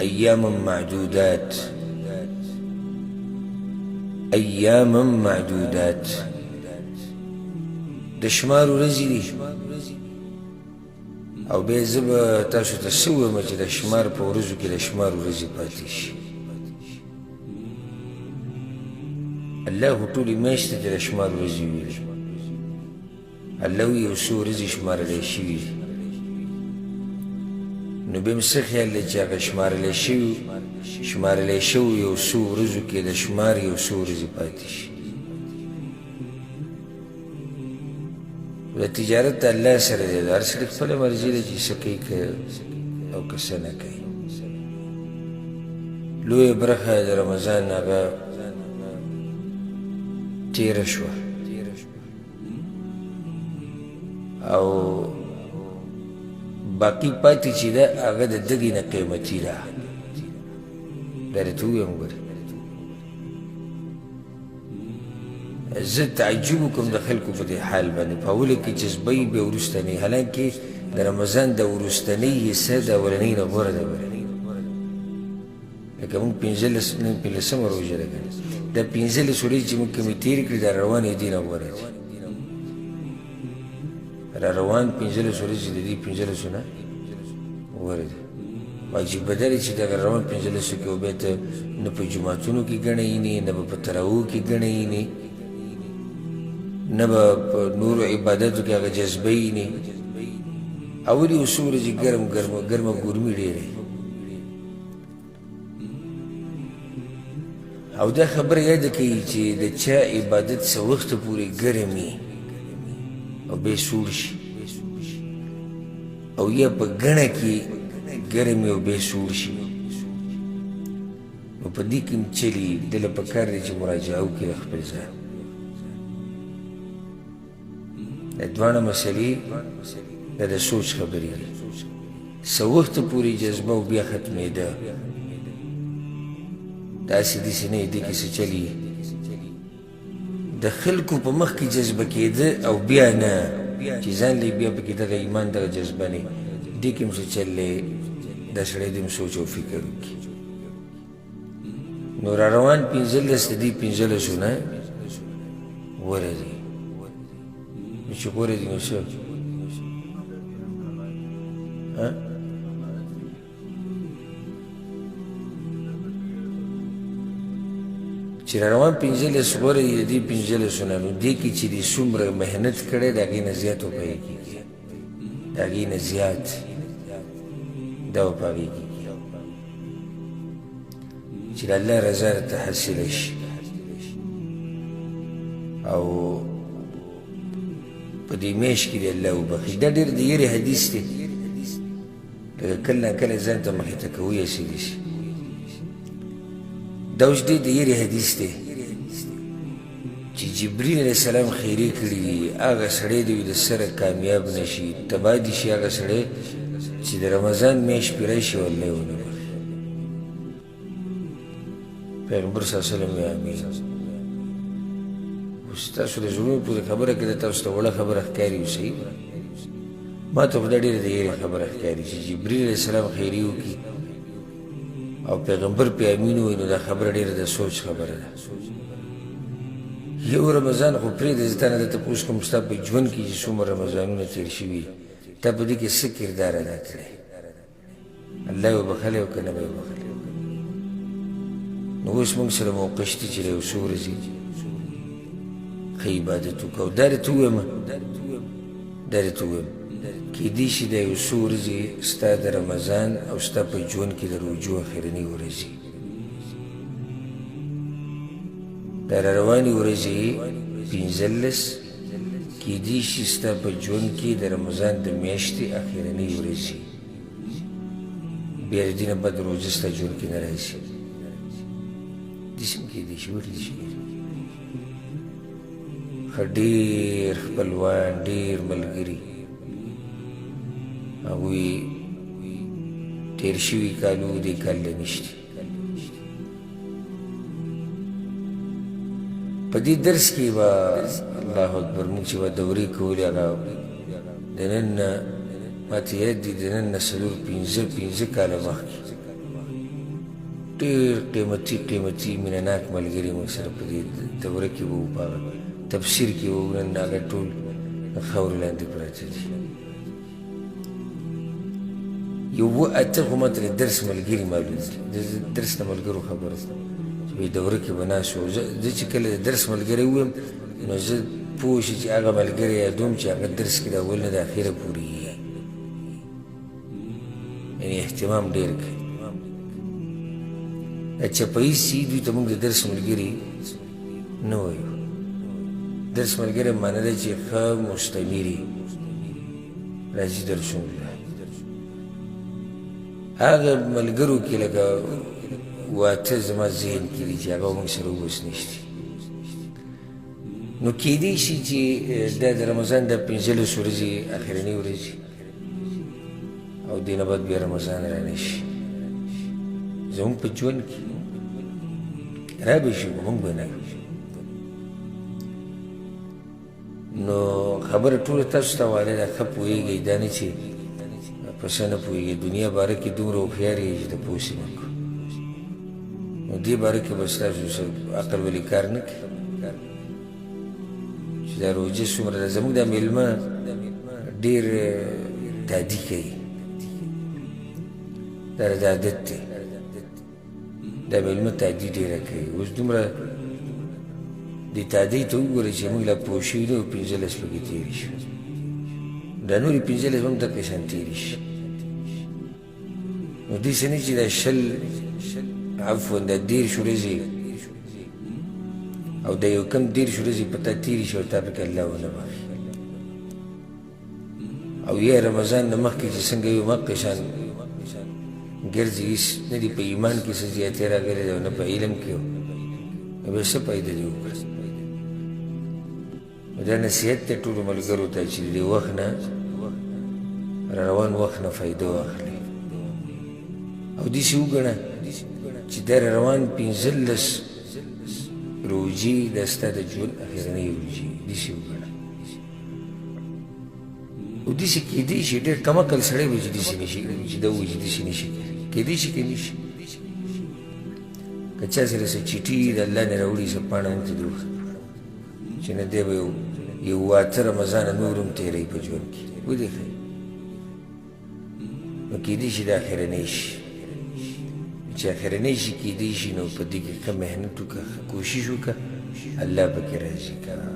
أياما معدودات أياما معدودات د شمار ورځې دي او بیا زه به تاسو ته څه ووایم چې د شمار په ورځو کې د شمار ورځې پاتې شي الله خو ټولې میاشتې ته د شمار ورځې ویلي الله وایي یو څو ورځې شمارلی شوي دي نو بیا م څه خیال دی چې هغه شمارلی شوي یو څو ورځو کې د شمار یو څو ورځې پاتې شي د تجارت د الله سره دی د هر سړي خپله مرضي ده چې څه کوي او که څه نه کوي لویه برخه د رمضان هغه تېره شوه او باقي پاتې چې ده هغه د دغې نه قیمتي ده دا درته ووایم ګورې زه تعجب وکړم د خلکو په دې حال باندې په اوله کې جذبه یي بیا وروستنۍ حالانکې د رمضان د وروستنۍ حصه د اولنۍ نه غوره ده لکه موږ نن 15مه روژه ده که دا 15 ورځې چې موږ کومې تېرې کړي دا روانې دې نه غوره دي را روان 15 ورځې د دې 15 نه غوره دي عجیبه دا دی چې دغه روان 15 کې بیا ته نه په جوماتونو کې ګڼه یینې نه به په تراویحو کې ګڼه یینې نه به په نورو عبادتو کې هغه جذبه یینې اول یو څو ورځې ګرمه ګرمي ډېره او دا خبره یاده کوي چې د چا عبادت څه وخته پورې ګرم وي او بیا سوړ شي او یا په ګڼه کې ګرم وي او بیا سوړ شي نو په دې کې م چلي دله پکار دی چې مراجعه وکړي د خپل ځان د دواړه مسلې دا د سوچ خبرې دي څه وخته پورې جذبه او بیا ختمېده داسې داسې نه دې کې څه چلي د خلکو په مخ کې جذبه کېده او بیا نه چې ځان لې بیا پکې دغه ایمان دغه جذبه نه دې کې م څه چل دی دا سړی دې م سوچ او فکر وکړي نو را روان 15 د دې 15 نه غوره دي نو چې غوره دي نو څه چې را روان 15 غوره دي د دې 15 نه نو دې کې چې دې څومره محنت کړی د هغې نه زیات وپهې کېږي د هغې نه زیات دا وپهې کېږي چې د الله رضا درته حاصله شي او په دې میاشت کې دې الله وبخښي دا ډېر د یېرې حدیث دی لکه کله نه کله ځان ته مخې ته کوي اصیلی شي دا اوس ډېر د یېرې حدیث دی چې جبریل علیه السلام خیرې کړي دي هغه سړی دی د سره کامیاب نه شي تباه دي شي هغه سړی چې د رمضان میاشت پرې راشي والله ونه بخښي پیغمبر صلی الله علیه وسلم امین اوس تاسو د زړونو پورې خبره کې ده تاسو ته وړه خبره ښکاري صحیح ما ته خو دا ډېره د یېرې خبره ښکاري چې جبریل علیه السلام خیرې وکړي او پیغمبر پې امین ووایي نو دا خبره ډېره د سوچ خبره ده یو رمضان خو پرېږده زه تا نه ده تپوس کوم ستا په ژوند کې چې څومره رمضانونه تېر شوي تا په دې کې څه کردار ادا کړی الله یې وبخلی او که نه به یې وبخلی نو اوس موږ سره موقع شته چې د یو څو ورځې ښه عبادت وکړو او دا درته ووایم دا درته ووایم کیدای شي دا یو څو ورځې ستا د رمضان او ستا په ژوند کې د روژو اخرنۍ ورځې دا را روانې ورځې 15 کیدای شي ستا په ژوند کې د رمضان د میاشتې اخرنۍ ورځې بیا د دې نه بعد روژه ستا ژوند کې نه راشي داسې هم کیدای شي ولې شي ښه ډېر خپلوان ډېر ملګري هغوی تېر شوي کالو دې کال له نشته په دې درس کې به الله اکبر موږ چې به دورې کولې هغه د نن نه ما ته یاد دي د نن نه 4 5 کاله مخکې ډېر قیمتي قیمتي مینه ناک ملګري موږ سره په دې دوره کې وو، په هغه تفسیر کې وو. نن هغه ټول خاورې لاندې پراته دي. یو اووه اته خو ما ترې درس ملګري معلوم دي، د درس نه ملګرو خبره چې په دوره کې به ناست وو. زه چې کله د درس ملګری ویم نو زه پوه شي چې هغه ملګری یادوم چې هغه درس کې د اول نه د اخره پورې یي، یعنې اهتمام ډېر کوي. دا چپهیز چې دوی ته موږ د درس ملګري نه وایو. درس ملګری معنی ده چې ښه مستمري راځي درسونو ته. هغه ملګرو کې لکه واته زما ذهن کې دي چې هغه موږ سره اوس نشته. نو کیدای شي چې دا د رمضان د 15 ورځې اخرنۍ ورځې او دې نه بعد بیا رمضان رانه شي. زموږ په ژوند کې را به شي، موږ به نه. نو خبره ټوله تاسو ته واده ده، ښه پوهېږئ، دا نه چې په څه نه پوهېږئ. دنیا باره کې دومره هوښیار یې چې ته پوه شې نه کړو. نو دې باره کې به ستاسو عقل ولې کار نه کوي چې دا روژه څومره ده. زموږ دا مېلمه ډېر تادي کوي، دا د عادت دی. دا مېلمه تادي ډېره کوي. اوس دومره دې تادۍ ته وګورئ چې موږ لا پوه شوي نه وو 15 پکې تېرې شو. دا نورې 15 هم دقې شان تېرې شي. نو داسې نه چې دا 10 عفوا دا 13 ورځې او دا یو کم 13 ورځې په تا تېرې شي او تا پکې الله ونه بخښي. او یا رمضان نه مخکې چې څنګه یو مقې شان ګرځي، هېڅ نه دي په ایمان کې څه زیاتې راغلې ده او نه په علم کې و، نو بیا څه فایده دې وکړه. دا نصیحت دی ټولو ملګرو ته چې د دې وخت نه را روان وخت نه فایده واخلئ او داسې وګڼه چې دا را روان 15 روژې دا ستا د ژوند اخرنۍ روژې. داسې وګڼه. او داسې کیدای شي ډېر کم عقل سړی وي چې داسې نشي، چې دا وایي چې داسې نشي کیدای شي، کیدای شي که چا سره څه چیټي د الله نه راوړي څه پاڼه هم ته دې وښه چې نه دی به یو واته رمضانه نور هم تېروي په ژوند کې ودېښئ. نو کیدای شي د اخرنۍ شي. چې اخرنۍ شي کیدای شي نو په دې کې ښه محنت وکړه، ښه کوشش وکړه، الله پکې راضي کړه.